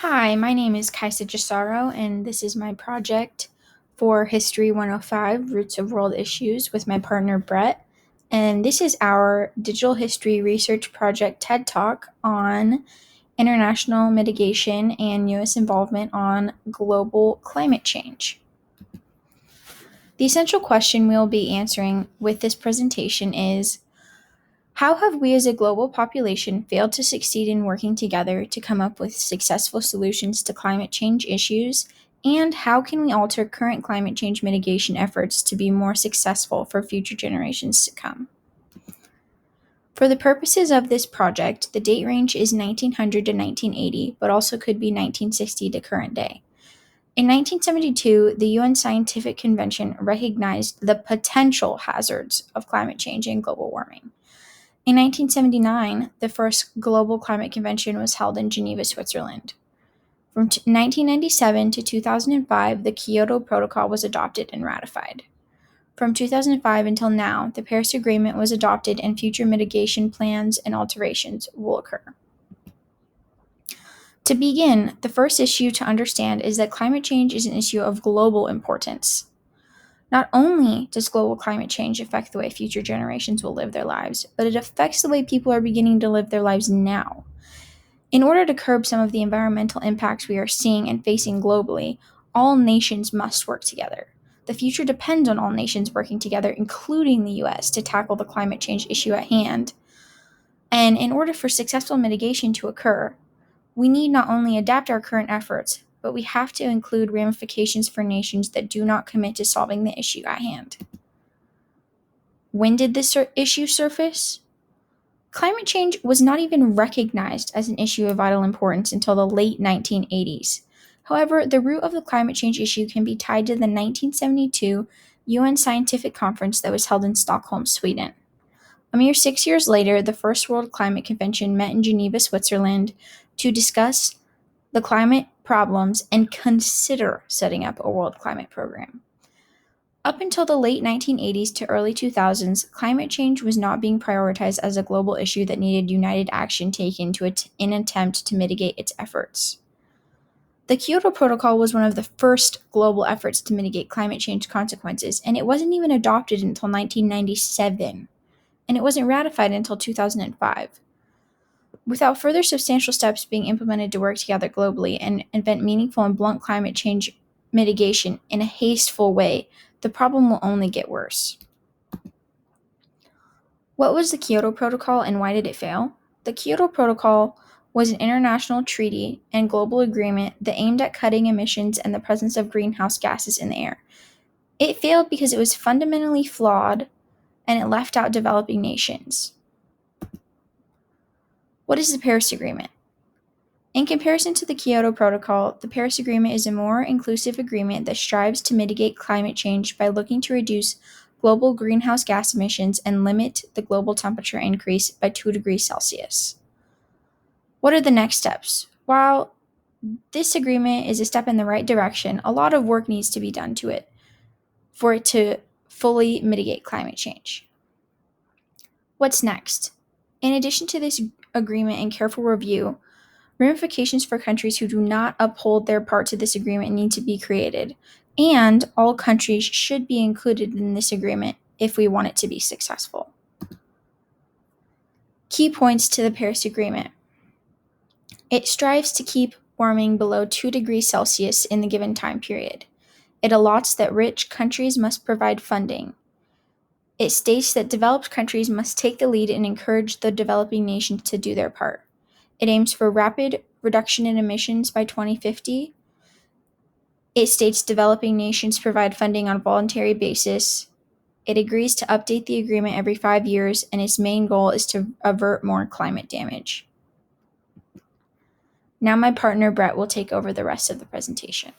Hi, my name is Kysa&Brett, and this is my project for Hist105, Roots of World Issues, with my partner Brett. And this is our digital history research project TED Talk on international mitigation and U.S. involvement on global climate change. The essential question we'll be answering with this presentation is, how have we as a global population failed to succeed in working together to come up with successful solutions to climate change issues? And how can we alter current climate change mitigation efforts to be more successful for future generations to come? For the purposes of this project, the date range is 1900 to 1980, but also could be 1960 to current day. In 1972, the UN Scientific Convention recognized the potential hazards of climate change and global warming. In 1979, the first Global Climate Convention was held in Geneva, Switzerland. From 1997 to 2005, the Kyoto Protocol was adopted and ratified. From 2005 until now, the Paris Agreement was adopted and future mitigation plans and alterations will occur. To begin, the first issue to understand is that climate change is an issue of global importance. Not only does global climate change affect the way future generations will live their lives, but it affects the way people are beginning to live their lives now. In order to curb some of the environmental impacts we are seeing and facing globally, all nations must work together. The future depends on all nations working together, including the US, to tackle the climate change issue at hand. And in order for successful mitigation to occur, we need not only adapt our current efforts, but we have to include ramifications for nations that do not commit to solving the issue at hand. When did this issue surface? Climate change was not even recognized as an issue of vital importance until the late 1980s. However, the root of the climate change issue can be tied to the 1972 UN Scientific Conference that was held in Stockholm, Sweden. A mere 6 years later, the First World Climate Convention met in Geneva, Switzerland, to discuss the climate problems and consider setting up a world climate program. Up until the late 1980s to early 2000s, climate change was not being prioritized as a global issue that needed united action taken in an attempt to mitigate its efforts. The Kyoto Protocol was one of the first global efforts to mitigate climate change consequences, and it wasn't even adopted until 1997, and it wasn't ratified until 2005. Without further substantial steps being implemented to work together globally and invent meaningful and blunt climate change mitigation in a hasteful way, the problem will only get worse. What was the Kyoto Protocol and why did it fail? The Kyoto Protocol was an international treaty and global agreement that aimed at cutting emissions and the presence of greenhouse gases in the air. It failed because it was fundamentally flawed and it left out developing nations. What is the Paris Agreement? In comparison to the Kyoto Protocol, the Paris Agreement is a more inclusive agreement that strives to mitigate climate change by looking to reduce global greenhouse gas emissions and limit the global temperature increase by 2 degrees Celsius. What are the next steps? While this agreement is a step in the right direction, a lot of work needs to be done to it for it to fully mitigate climate change. What's next? In addition to this agreement and careful review, ramifications for countries who do not uphold their part to this agreement need to be created, and all countries should be included in this agreement if we want it to be successful. Key points to the Paris Agreement. It strives to keep warming below 2 degrees Celsius in the given time period. It allots that rich countries must provide funding. It states that developed countries must take the lead and encourage the developing nations to do their part. It aims for rapid reduction in emissions by 2050. It states developing nations provide funding on a voluntary basis. It agrees to update the agreement every 5 years, and its main goal is to avert more climate damage. Now my partner Brett will take over the rest of the presentation.